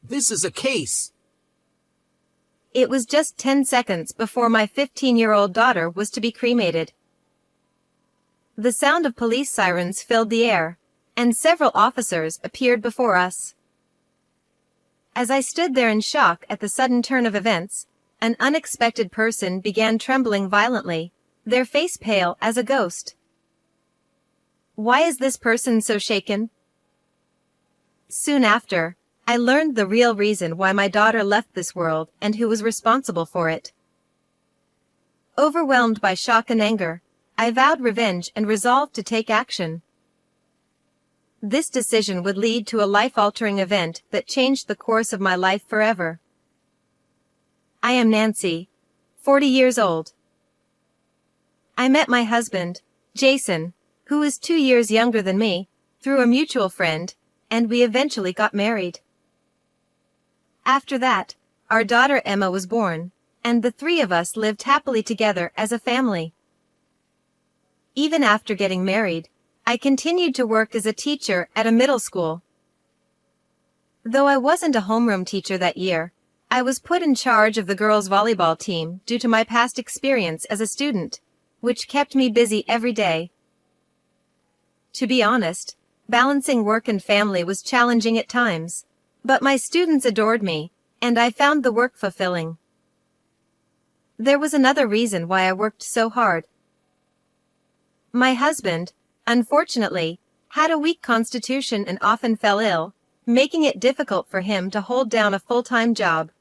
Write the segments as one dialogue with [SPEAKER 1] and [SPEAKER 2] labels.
[SPEAKER 1] This is a case.
[SPEAKER 2] It was just 10 seconds before my 15-year-old daughter was to be cremated. The sound of police sirens filled the air, and several officers appeared before us. As I stood there in shock at the sudden turn of events, an unexpected person began trembling violently, their face pale as a ghost. Why is this person so shaken? Soon after, I learned the real reason why my daughter left this world and who was responsible for it. Overwhelmed by shock and anger, I vowed revenge and resolved to take action. This decision would lead to a life-altering event that changed the course of my life forever. I am Nancy, 40 years old. I met my husband, Jason, who is 2 years younger than me, through a mutual friend, and we eventually got married. After that, our daughter Emma was born, and the three of us lived happily together as a family. Even after getting married, I continued to work as a teacher at a middle school. Though I wasn't a homeroom teacher that year, I was put in charge of the girls' volleyball team due to my past experience as a student, which kept me busy every day. To be honest, balancing work and family was challenging at times, but my students adored me, and I found the work fulfilling. There was another reason why I worked so hard. My husband, unfortunately, had a weak constitution and often fell ill, making it difficult for him to hold down a full-time job.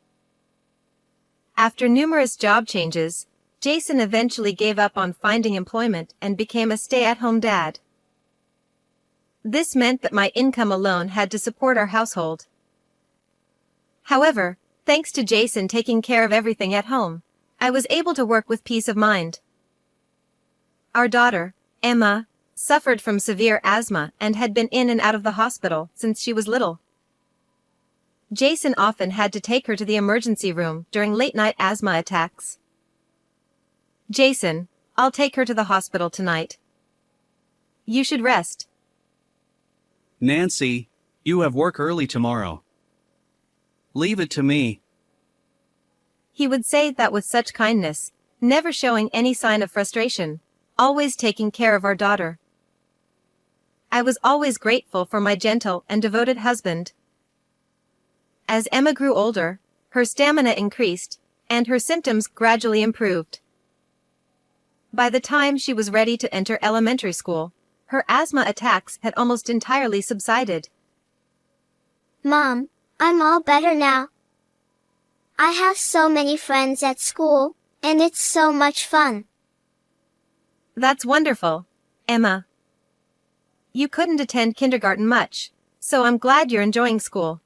[SPEAKER 2] After numerous job changes, Jason eventually gave up on finding employment and became a stay-at-home dad. This meant that my income alone had to support our household. However, thanks to Jason taking care of everything at home, I was able to work with peace of mind. Our daughter, Emma, suffered from severe asthma and had been in and out of the hospital since she was little. Jason often had to take her to the emergency room during late-night asthma attacks. Jason, I'll take her to the hospital tonight. You should rest.
[SPEAKER 3] Nancy, you have work early tomorrow. Leave it to me.
[SPEAKER 2] He would say that with such kindness, never showing any sign of frustration, always taking care of our daughter. I was always grateful for my gentle and devoted husband. As Emma grew older, her stamina increased, and her symptoms gradually improved. By the time she was ready to enter elementary school, her asthma attacks had almost entirely subsided.
[SPEAKER 4] Mom, I'm all better now. I have so many friends at school, and it's so much fun.
[SPEAKER 2] That's wonderful, Emma. You couldn't attend kindergarten much, so I'm glad you're enjoying school.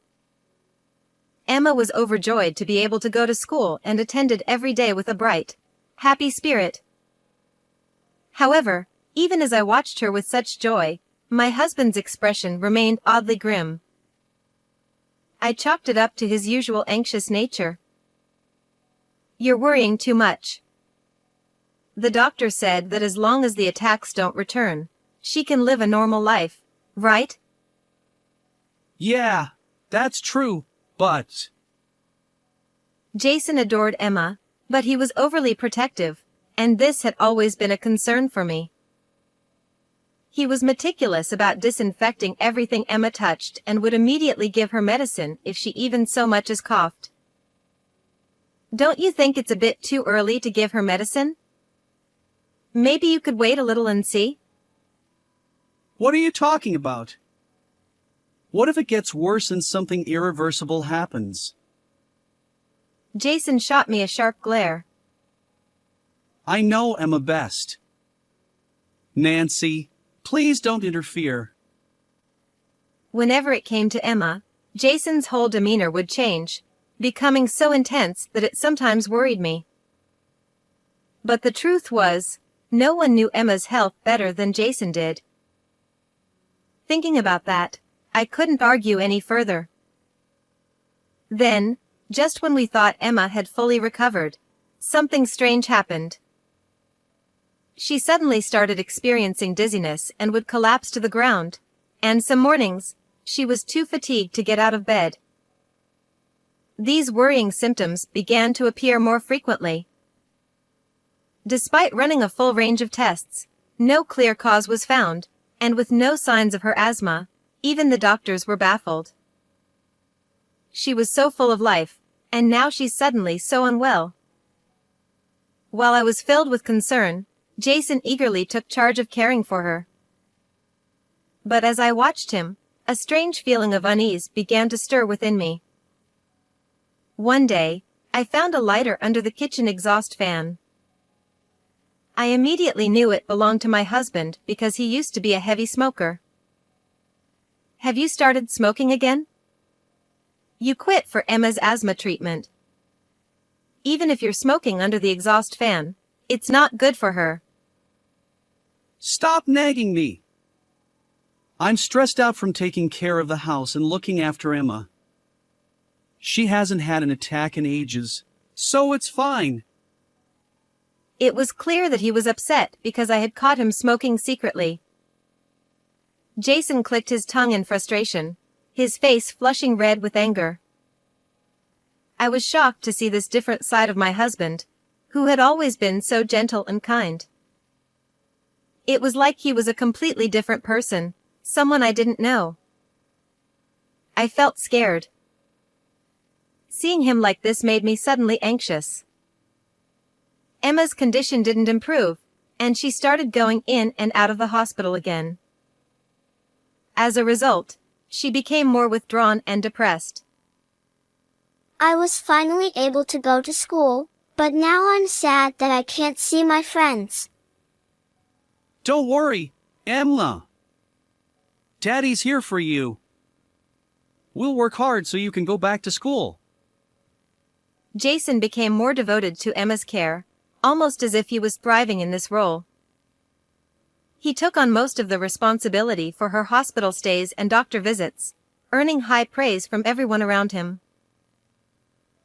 [SPEAKER 2] Emma was overjoyed to be able to go to school and attended every day with a bright, happy spirit. However, even as I watched her with such joy, my husband's expression remained oddly grim. I chalked it up to his usual anxious nature. You're worrying too much. The doctor said that as long as the attacks don't return, she can live a normal life, right?
[SPEAKER 3] Yeah, that's true, but...
[SPEAKER 2] Jason adored Emma, but he was overly protective, and this had always been a concern for me. He was meticulous about disinfecting everything Emma touched and would immediately give her medicine if she even so much as coughed. Don't you think it's a bit too early to give her medicine? Maybe you could wait a little and see?
[SPEAKER 3] What are you talking about? What if it gets worse and something irreversible happens?
[SPEAKER 2] Jason shot me a sharp glare.
[SPEAKER 3] I know Emma best. Nancy, please don't interfere.
[SPEAKER 2] Whenever it came to Emma, Jason's whole demeanor would change, becoming so intense that it sometimes worried me. But the truth was, no one knew Emma's health better than Jason did. Thinking about that, I couldn't argue any further. Then, just when we thought Emma had fully recovered, something strange happened. She suddenly started experiencing dizziness and would collapse to the ground, and some mornings, she was too fatigued to get out of bed. these worrying symptoms began to appear more frequently. Despite running a full range of tests, no clear cause was found, and with no signs of her asthma, even the doctors were baffled. She was so full of life, and now she's suddenly so unwell. While I was filled with concern, Jason eagerly took charge of caring for her. But as I watched him, a strange feeling of unease began to stir within me. One day, I found a lighter under the kitchen exhaust fan. I immediately knew it belonged to my husband because he used to be a heavy smoker. Have you started smoking again? You quit for Emma's asthma treatment. Even if you're smoking under the exhaust fan, it's not good for her.
[SPEAKER 3] Stop nagging me. I'm stressed out from taking care of the house and looking after Emma. She hasn't had an attack in ages, so it's fine.
[SPEAKER 2] It was clear that he was upset because I had caught him smoking secretly. Jason clicked his tongue in frustration, his face flushing red with anger. I was shocked to see this different side of my husband, who had always been so gentle and kind. It was like he was a completely different person, someone I didn't know. I felt scared. Seeing him like this made me suddenly anxious. Emma's condition didn't improve, and she started going in and out of the hospital again. As a result, she became more withdrawn and depressed.
[SPEAKER 4] I was finally able to go to school, but now I'm sad that I can't see my friends.
[SPEAKER 3] Don't worry, Emma. Daddy's here for you. We'll work hard so you can go back to school.
[SPEAKER 2] Jason became more devoted to Emma's care, almost as if he was thriving in this role. He took on most of the responsibility for her hospital stays and doctor visits, earning high praise from everyone around him.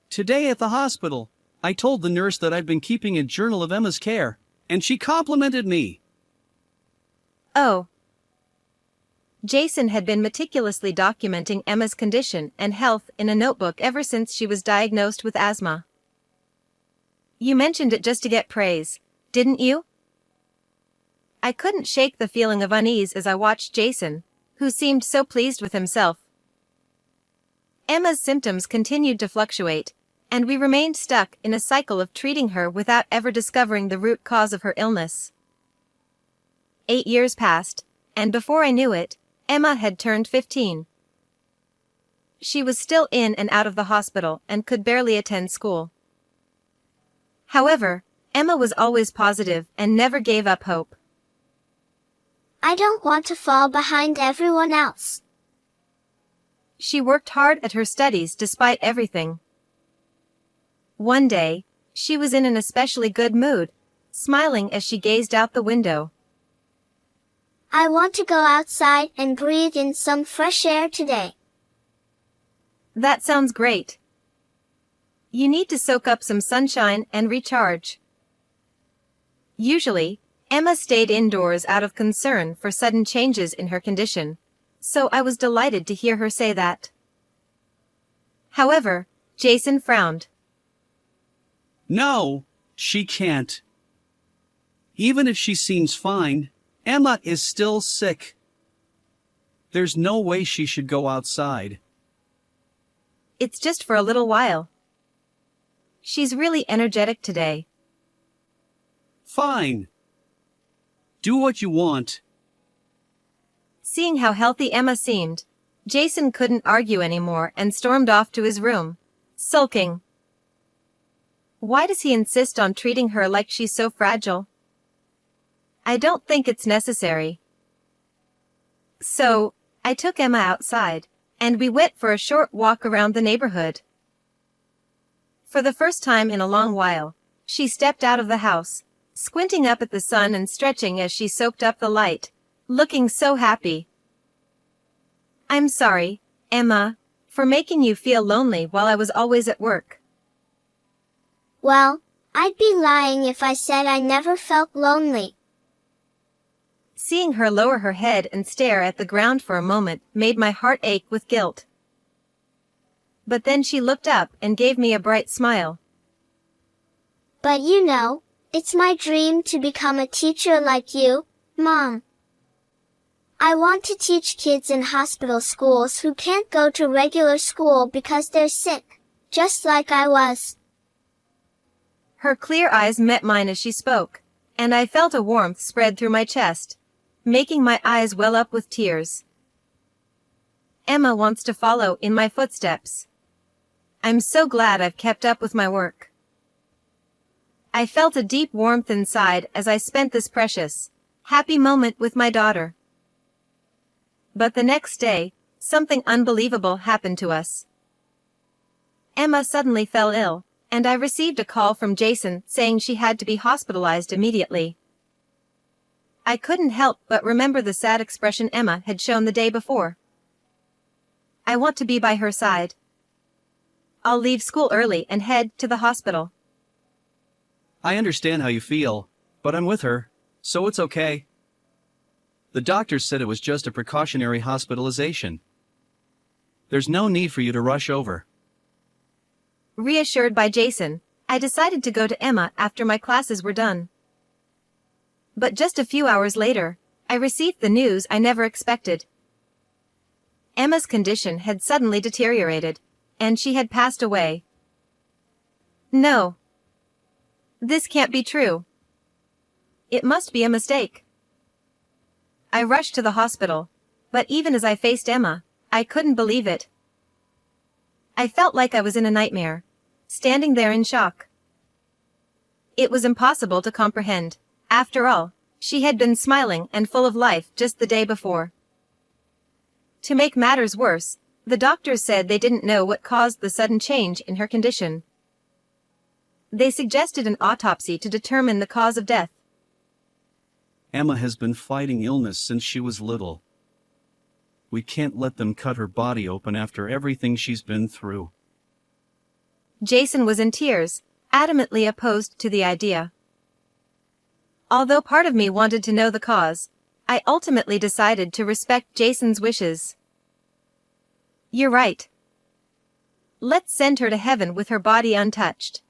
[SPEAKER 3] Today at the hospital, I told the nurse that I'd been keeping a journal of Emma's care, and she complimented me.
[SPEAKER 2] Oh. Jason had been meticulously documenting Emma's condition and health in a notebook ever since she was diagnosed with asthma. You mentioned it just to get praise, didn't you? I couldn't shake the feeling of unease as I watched Jason, who seemed so pleased with himself. Emma's symptoms continued to fluctuate, and we remained stuck in a cycle of treating her without ever discovering the root cause of her illness. 8 years passed, and before I knew it, Emma had turned 15. She was still in and out of the hospital and could barely attend school. However, Emma was always positive and never gave up hope.
[SPEAKER 4] I don't want to fall behind everyone else.
[SPEAKER 2] She worked hard at her studies despite everything. One day, she was in an especially good mood, smiling as she gazed out the window.
[SPEAKER 4] I want to go outside and breathe in some fresh air today.
[SPEAKER 2] That sounds great. You need to soak up some sunshine and recharge. Usually, Emma stayed indoors out of concern for sudden changes in her condition, so I was delighted to hear her say that. However, Jason frowned.
[SPEAKER 3] No, she can't. Even if she seems fine, Emma is still sick. There's no way she should go outside.
[SPEAKER 2] It's just for a little while. She's really energetic today.
[SPEAKER 3] Fine. Do what you want.
[SPEAKER 2] Seeing how healthy Emma seemed, Jason couldn't argue anymore and stormed off to his room, sulking. Why does he insist on treating her like she's so fragile? I don't think it's necessary. So, I took Emma outside, and we went for a short walk around the neighborhood. For the first time in a long while, she stepped out of the house, squinting up at the sun and stretching as she soaked up the light, looking so happy. I'm sorry, Emma, for making you feel lonely while I was always at work.
[SPEAKER 4] Well, I'd be lying if I said I never felt lonely.
[SPEAKER 2] Seeing her lower her head and stare at the ground for a moment made my heart ache with guilt. But then she looked up and gave me a bright smile.
[SPEAKER 4] But you know, it's my dream to become a teacher like you, Mom. I want to teach kids in hospital schools who can't go to regular school because they're sick, just like I was.
[SPEAKER 2] Her clear eyes met mine as she spoke, and I felt a warmth spread through my chest, making my eyes well up with tears. Emma wants to follow in my footsteps. I'm so glad I've kept up with my work. I felt a deep warmth inside as I spent this precious, happy moment with my daughter. But the next day, something unbelievable happened to us. Emma suddenly fell ill, and I received a call from Jason saying she had to be hospitalized immediately. I couldn't help but remember the sad expression Emma had shown the day before. I want to be by her side. I'll leave school early and head to the hospital.
[SPEAKER 3] I understand how you feel, but I'm with her, so it's okay. The doctors said it was just a precautionary hospitalization. There's no need for you to rush over.
[SPEAKER 2] Reassured by Jason, I decided to go to Emma after my classes were done. But just a few hours later, I received the news I never expected. Emma's condition had suddenly deteriorated, and she had passed away. No. This can't be true. It must be a mistake. I rushed to the hospital, but even as I faced Emma, I couldn't believe it. I felt like I was in a nightmare, standing there in shock. It was impossible to comprehend. After all, she had been smiling and full of life just the day before. To make matters worse, the doctors said they didn't know what caused the sudden change in her condition. They suggested an autopsy to determine the cause of death.
[SPEAKER 3] Emma has been fighting illness since she was little. We can't let them cut her body open after everything she's been through.
[SPEAKER 2] Jason was in tears, adamantly opposed to the idea. Although part of me wanted to know the cause, I ultimately decided to respect Jason's wishes. You're right. Let's send her to heaven with her body untouched.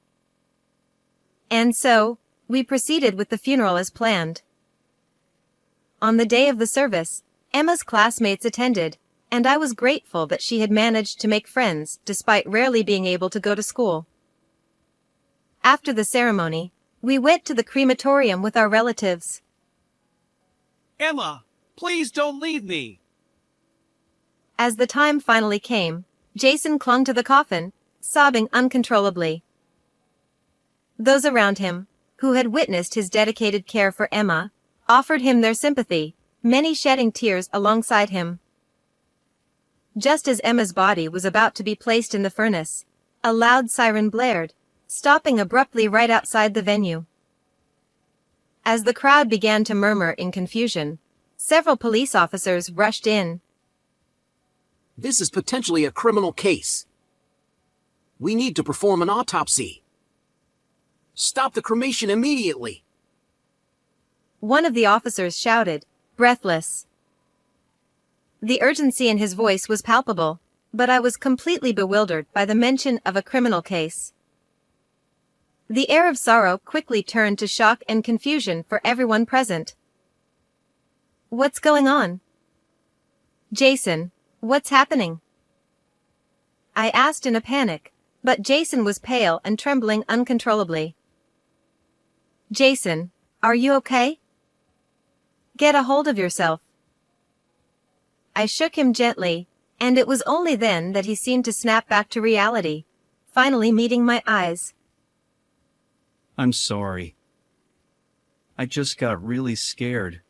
[SPEAKER 2] And so, we proceeded with the funeral as planned. On the day of the service, Emma's classmates attended, and I was grateful that she had managed to make friends despite rarely being able to go to school. After the ceremony, we went to the crematorium with our relatives.
[SPEAKER 3] Emma, please don't leave me.
[SPEAKER 2] As the time finally came, Jason clung to the coffin, sobbing uncontrollably. Those around him, who had witnessed his dedicated care for Emma, offered him their sympathy, many shedding tears alongside him. Just as Emma's body was about to be placed in the furnace, a loud siren blared, stopping abruptly right outside the venue. As the crowd began to murmur in confusion, several police officers rushed in.
[SPEAKER 1] This is potentially a criminal case. We need to perform an autopsy. Stop the cremation immediately.
[SPEAKER 2] One of the officers shouted, breathless. The urgency in his voice was palpable, but I was completely bewildered by the mention of a criminal case. The air of sorrow quickly turned to shock and confusion for everyone present. What's going on? Jason, what's happening? I asked in a panic, but Jason was pale and trembling uncontrollably. Jason, are you okay? Get a hold of yourself. I shook him gently, and it was only then that he seemed to snap back to reality, finally meeting my eyes.
[SPEAKER 3] I'm sorry. I just got really scared.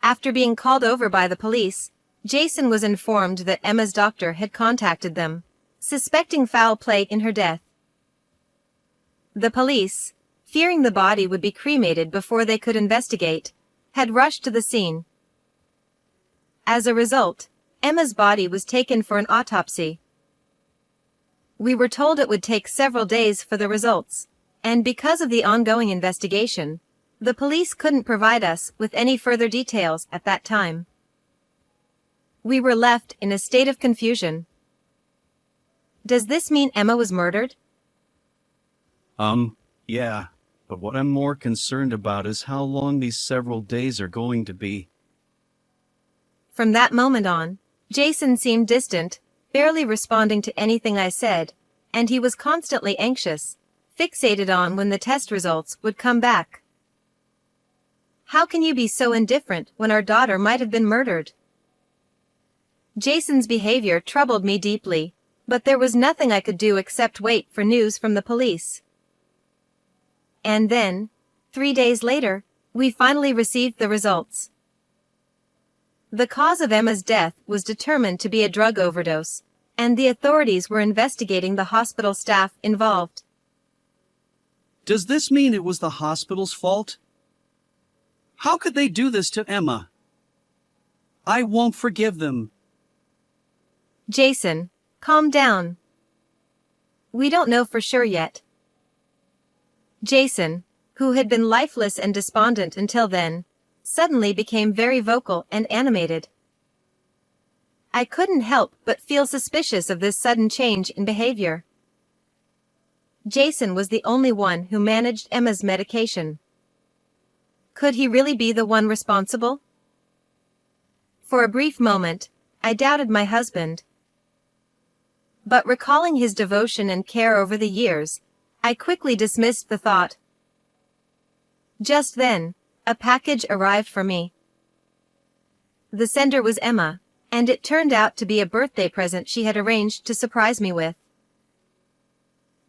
[SPEAKER 2] After being called over by the police, Jason was informed that Emma's doctor had contacted them, suspecting foul play in her death. The police, fearing the body would be cremated before they could investigate, had rushed to the scene. As a result, Emma's body was taken for an autopsy. We were told it would take several days for the results, and because of the ongoing investigation, the police couldn't provide us with any further details at that time. We were left in a state of confusion. Does this mean Emma was murdered?
[SPEAKER 3] Yeah. But what I'm more concerned about is how long these several days are going to be.
[SPEAKER 2] From that moment on, Jason seemed distant, barely responding to anything I said, and he was constantly anxious, fixated on when the test results would come back. How can you be so indifferent when our daughter might have been murdered? Jason's behavior troubled me deeply, but there was nothing I could do except wait for news from the police. And then, 3 days later, we finally received the results. The cause of Emma's death was determined to be a drug overdose, and the authorities were investigating the hospital staff involved.
[SPEAKER 3] Does this mean it was the hospital's fault? How could they do this to Emma? I won't forgive them.
[SPEAKER 2] Jason, calm down. We don't know for sure yet. Jason, who had been lifeless and despondent until then, suddenly became very vocal and animated. I couldn't help but feel suspicious of this sudden change in behavior. Jason was the only one who managed Emma's medication. Could he really be the one responsible? For a brief moment, I doubted my husband. But recalling his devotion and care over the years, I quickly dismissed the thought. Just then, a package arrived for me. The sender was Emma, and it turned out to be a birthday present she had arranged to surprise me with.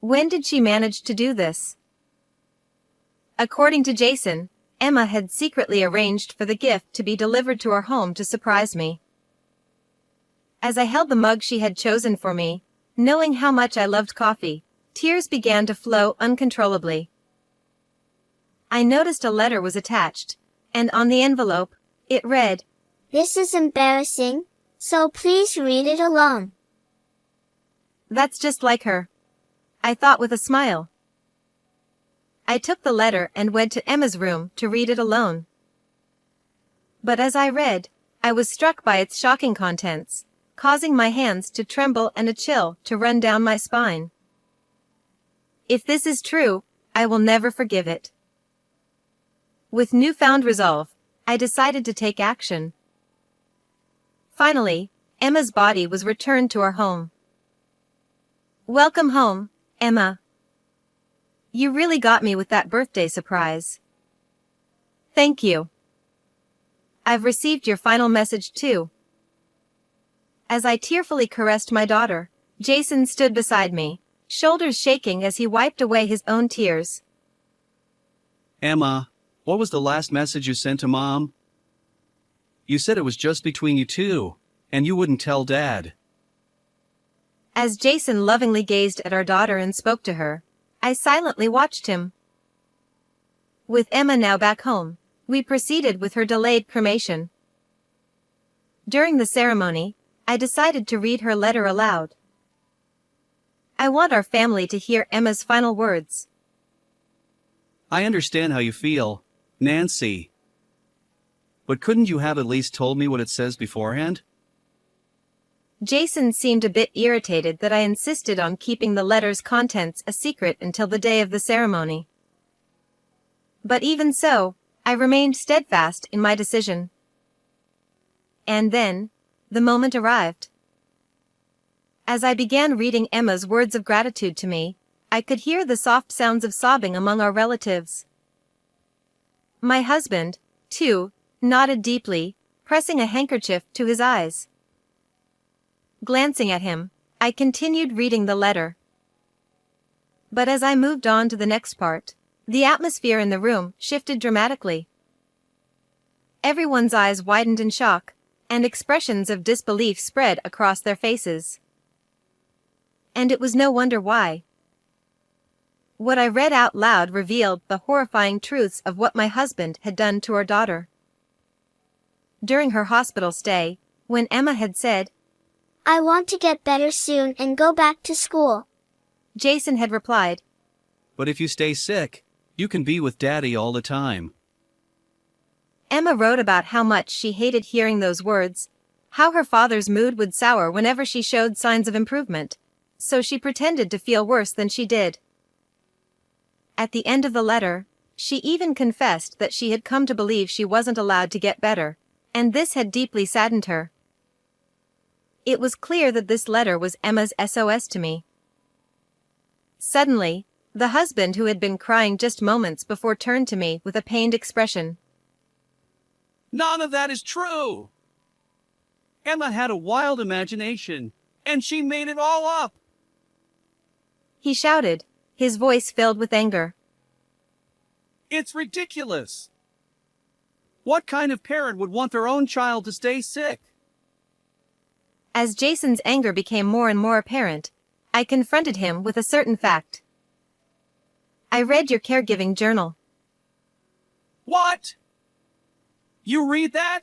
[SPEAKER 2] When did she manage to do this? According to Jason, Emma had secretly arranged for the gift to be delivered to our home to surprise me. As I held the mug she had chosen for me, knowing how much I loved coffee, tears began to flow uncontrollably. I noticed a letter was attached, and on the envelope, it read,
[SPEAKER 4] "This is embarrassing, so please read it alone."
[SPEAKER 2] That's just like her, I thought with a smile. I took the letter and went to Emma's room to read it alone. But as I read, I was struck by its shocking contents, causing my hands to tremble and a chill to run down my spine. If this is true, I will never forgive it. With newfound resolve, I decided to take action. Finally, Emma's body was returned to our home. Welcome home, Emma. You really got me with that birthday surprise. Thank you. I've received your final message too. As I tearfully caressed my daughter, Jason stood beside me, shoulders shaking as he wiped away his own tears.
[SPEAKER 3] Emma, what was the last message you sent to Mom? You said it was just between you two, and you wouldn't tell Dad.
[SPEAKER 2] As Jason lovingly gazed at our daughter and spoke to her, I silently watched him. With Emma now back home, we proceeded with her delayed cremation. During the ceremony, I decided to read her letter aloud. I want our family to hear Emma's final words.
[SPEAKER 3] I understand how you feel, Nancy. But couldn't you have at least told me what it says beforehand?
[SPEAKER 2] Jason seemed a bit irritated that I insisted on keeping the letter's contents a secret until the day of the ceremony. But even so, I remained steadfast in my decision. And then, the moment arrived. As I began reading Emma's words of gratitude to me, I could hear the soft sounds of sobbing among our relatives. My husband, too, nodded deeply, pressing a handkerchief to his eyes. Glancing at him, I continued reading the letter. But as I moved on to the next part, the atmosphere in the room shifted dramatically. Everyone's eyes widened in shock, and expressions of disbelief spread across their faces. And it was no wonder why. What I read out loud revealed the horrifying truths of what my husband had done to our daughter. During her hospital stay, when Emma had said,
[SPEAKER 4] "I want to get better soon and go back to school,"
[SPEAKER 2] Jason had replied,
[SPEAKER 3] But if you stay sick, you can be with Daddy all the time.
[SPEAKER 2] Emma wrote about how much she hated hearing those words, how her father's mood would sour whenever she showed signs of improvement, so she pretended to feel worse than she did. At the end of the letter, she even confessed that she had come to believe she wasn't allowed to get better, and this had deeply saddened her. It was clear that this letter was Emma's SOS to me. Suddenly, the husband who had been crying just moments before turned to me with a pained expression.
[SPEAKER 3] None of that is true. Emma had a wild imagination, and she made it all up.
[SPEAKER 2] He shouted, his voice filled with anger.
[SPEAKER 3] It's ridiculous. What kind of parent would want their own child to stay sick?
[SPEAKER 2] As Jason's anger became more and more apparent, I confronted him with a certain fact. I read your caregiving journal.
[SPEAKER 3] What? You read that?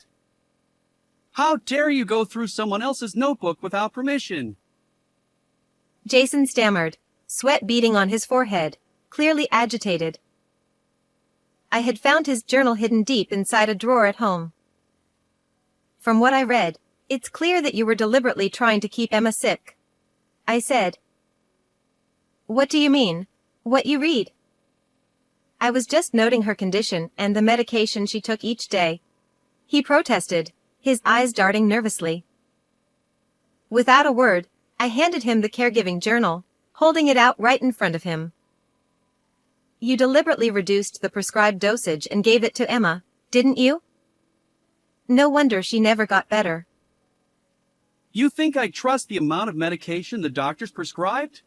[SPEAKER 3] How dare you go through someone else's notebook without permission?
[SPEAKER 2] Jason stammered, sweat beading on his forehead, clearly agitated. I had found his journal hidden deep inside a drawer at home. From what I read, it's clear that you were deliberately trying to keep Emma sick. I said. What do you mean? What you read? I was just noting her condition and the medication she took each day. He protested, his eyes darting nervously. Without a word, I handed him the caregiving journal, holding it out right in front of him. You deliberately reduced the prescribed dosage and gave it to Emma, didn't you? No wonder she never got better.
[SPEAKER 3] You think I trust the amount of medication the doctors prescribed?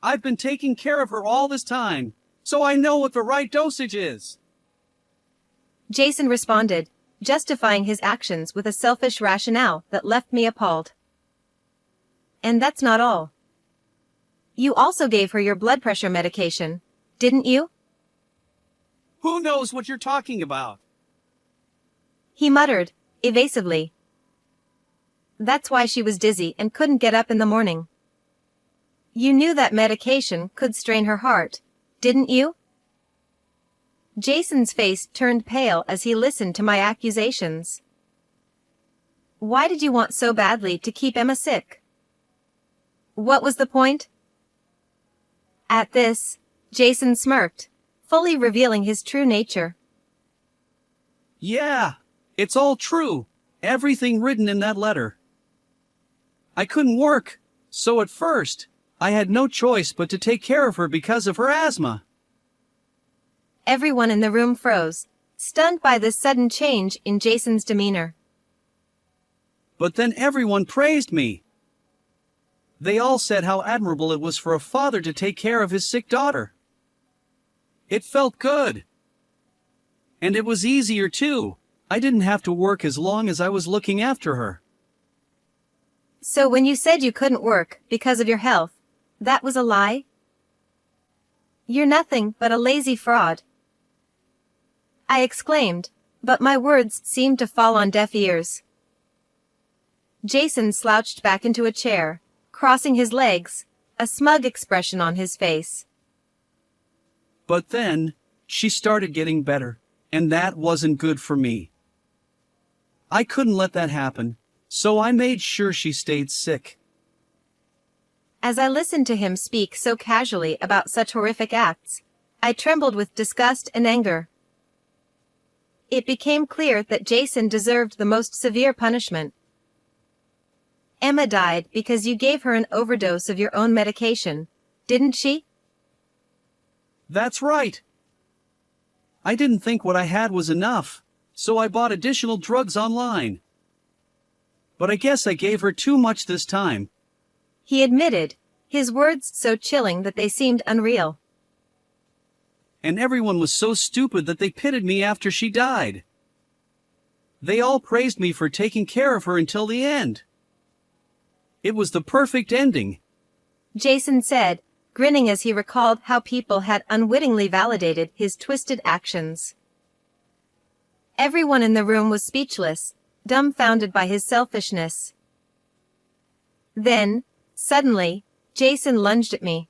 [SPEAKER 3] I've been taking care of her all this time, so I know what the right dosage is.
[SPEAKER 2] Jason responded, justifying his actions with a selfish rationale that left me appalled. And that's not all. You also gave her your blood pressure medication, didn't you?
[SPEAKER 3] Who knows what you're talking about?
[SPEAKER 2] He muttered, evasively. That's why she was dizzy and couldn't get up in the morning. You knew that medication could strain her heart, didn't you? Jason's face turned pale as he listened to my accusations. Why did you want so badly to keep Emma sick? What was the point? At this, Jason smirked, fully revealing his true nature.
[SPEAKER 3] Yeah, it's all true. Everything written in that letter. I couldn't work, so at first, I had no choice but to take care of her because of her asthma.
[SPEAKER 2] Everyone in the room froze, stunned by this sudden change in Jason's demeanor.
[SPEAKER 3] But then everyone praised me. They all said how admirable it was for a father to take care of his sick daughter. It felt good. And it was easier too. I didn't have to work as long as I was looking after her.
[SPEAKER 2] So when you said you couldn't work because of your health, that was a lie? You're nothing but a lazy fraud. I exclaimed, but my words seemed to fall on deaf ears. Jason slouched back into a chair, crossing his legs, a smug expression on his face.
[SPEAKER 3] But then, she started getting better, and that wasn't good for me. I couldn't let that happen, so I made sure she stayed sick.
[SPEAKER 2] As I listened to him speak so casually about such horrific acts, I trembled with disgust and anger. It became clear that Jason deserved the most severe punishment. Emma died because you gave her an overdose of your own medication, didn't she?
[SPEAKER 3] That's right. I didn't think what I had was enough, so I bought additional drugs online. But I guess I gave her too much this time.
[SPEAKER 2] He admitted, his words so chilling that they seemed unreal.
[SPEAKER 3] And everyone was so stupid that they pitied me after she died. They all praised me for taking care of her until the end. It was the perfect ending.
[SPEAKER 2] Jason said, grinning as he recalled how people had unwittingly validated his twisted actions. Everyone in the room was speechless, dumbfounded by his selfishness. Then, suddenly, Jason lunged at me.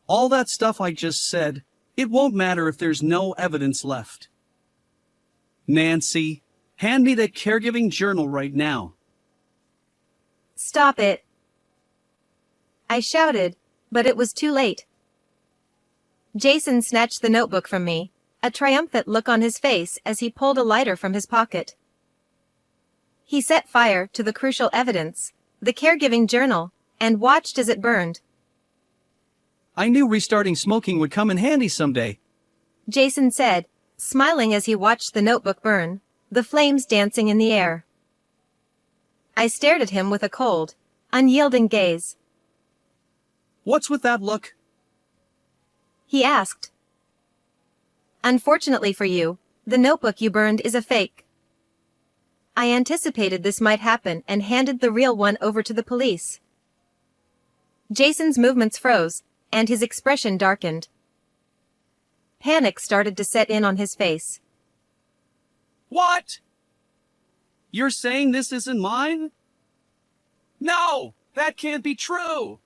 [SPEAKER 3] All that stuff I just said, it won't matter if there's no evidence left. Nancy, hand me that caregiving journal right now.
[SPEAKER 2] Stop it. I shouted, but it was too late. Jason snatched the notebook from me, a triumphant look on his face as he pulled a lighter from his pocket. He set fire to the crucial evidence, the caregiving journal, and watched as it burned.
[SPEAKER 3] I knew restarting smoking would come in handy someday.
[SPEAKER 2] Jason said, smiling as he watched the notebook burn, the flames dancing in the air. I stared at him with a cold, unyielding gaze.
[SPEAKER 3] What's with that look?
[SPEAKER 2] He asked. Unfortunately for you, the notebook you burned is a fake. I anticipated this might happen and handed the real one over to the police. Jason's movements froze, and his expression darkened. Panic started to set in on his face.
[SPEAKER 3] What? You're saying this isn't mine? No, that can't be true.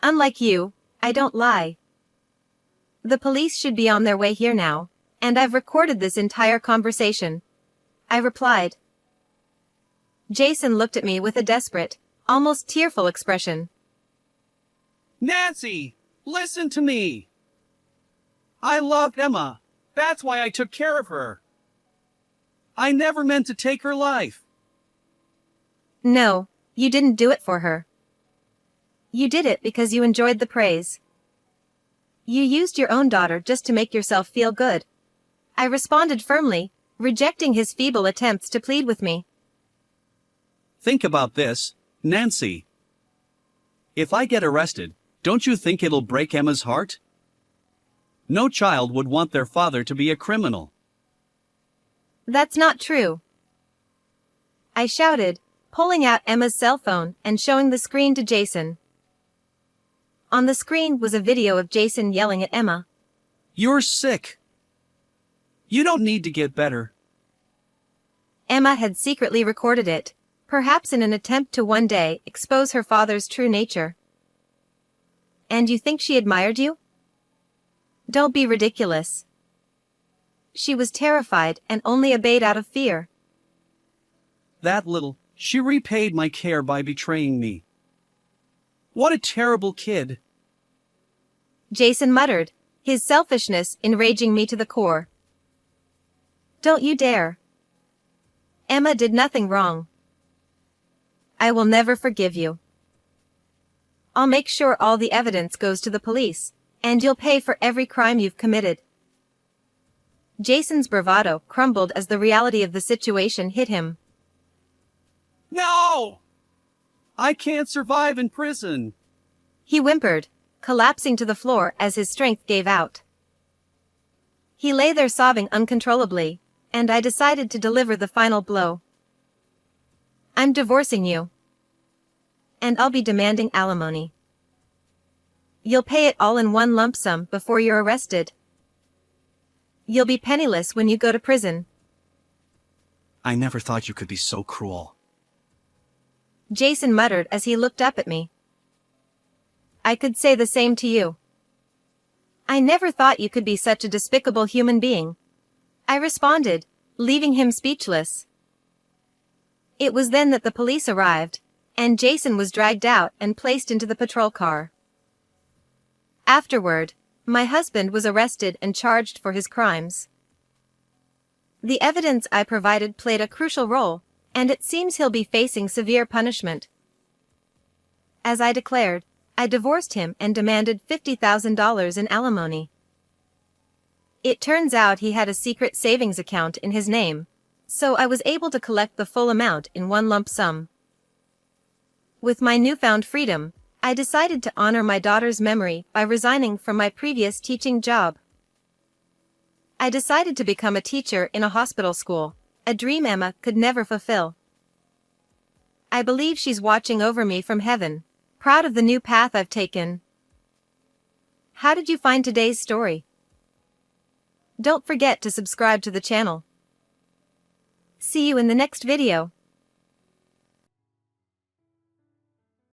[SPEAKER 2] Unlike you, I don't lie. The police should be on their way here now, and I've recorded this entire conversation. I replied. Jason looked at me with a desperate, almost tearful expression.
[SPEAKER 3] Nancy, listen to me. I loved Emma. That's why I took care of her. I never meant to take her life.
[SPEAKER 2] No, you didn't do it for her. You did it because you enjoyed the praise. You used your own daughter just to make yourself feel good. I responded firmly, rejecting his feeble attempts to plead with me.
[SPEAKER 3] Think about this, Nancy. If I get arrested, don't you think it'll break Emma's heart? No child would want their father to be a criminal.
[SPEAKER 2] That's not true. I shouted, pulling out Emma's cell phone and showing the screen to Jason. On the screen was a video of Jason yelling at Emma.
[SPEAKER 3] You're sick. You don't need to get better.
[SPEAKER 2] Emma had secretly recorded it, perhaps in an attempt to one day expose her father's true nature. And you think she admired you? Don't be ridiculous. She was terrified and only obeyed out of fear.
[SPEAKER 3] That little, she repaid my care by betraying me. What a terrible kid.
[SPEAKER 2] Jason muttered, his selfishness enraging me to the core. Don't you dare. Emma did nothing wrong. I will never forgive you. I'll make sure all the evidence goes to the police, and you'll pay for every crime you've committed. Jason's bravado crumbled as the reality of the situation hit him.
[SPEAKER 3] No! I can't survive in prison.
[SPEAKER 2] He whimpered, collapsing to the floor as his strength gave out. He lay there sobbing uncontrollably, and I decided to deliver the final blow. I'm divorcing you. And I'll be demanding alimony. You'll pay it all in one lump sum before you're arrested. You'll be penniless when you go to prison.
[SPEAKER 3] I never thought you could be so cruel.
[SPEAKER 2] Jason muttered as he looked up at me. I could say the same to you. I never thought you could be such a despicable human being. I responded, leaving him speechless. It was then that the police arrived, and Jason was dragged out and placed into the patrol car. Afterward, my husband was arrested and charged for his crimes. The evidence I provided played a crucial role, and it seems he'll be facing severe punishment. As I declared, I divorced him and demanded $50,000 in alimony. It turns out he had a secret savings account in his name, so I was able to collect the full amount in one lump sum. With my newfound freedom, I decided to honor my daughter's memory by resigning from my previous teaching job. I decided to become a teacher in a hospital school, a dream Emma could never fulfill. I believe she's watching over me from heaven, proud of the new path I've taken. How did you find today's story? Don't forget to subscribe to the channel. See you in the next video.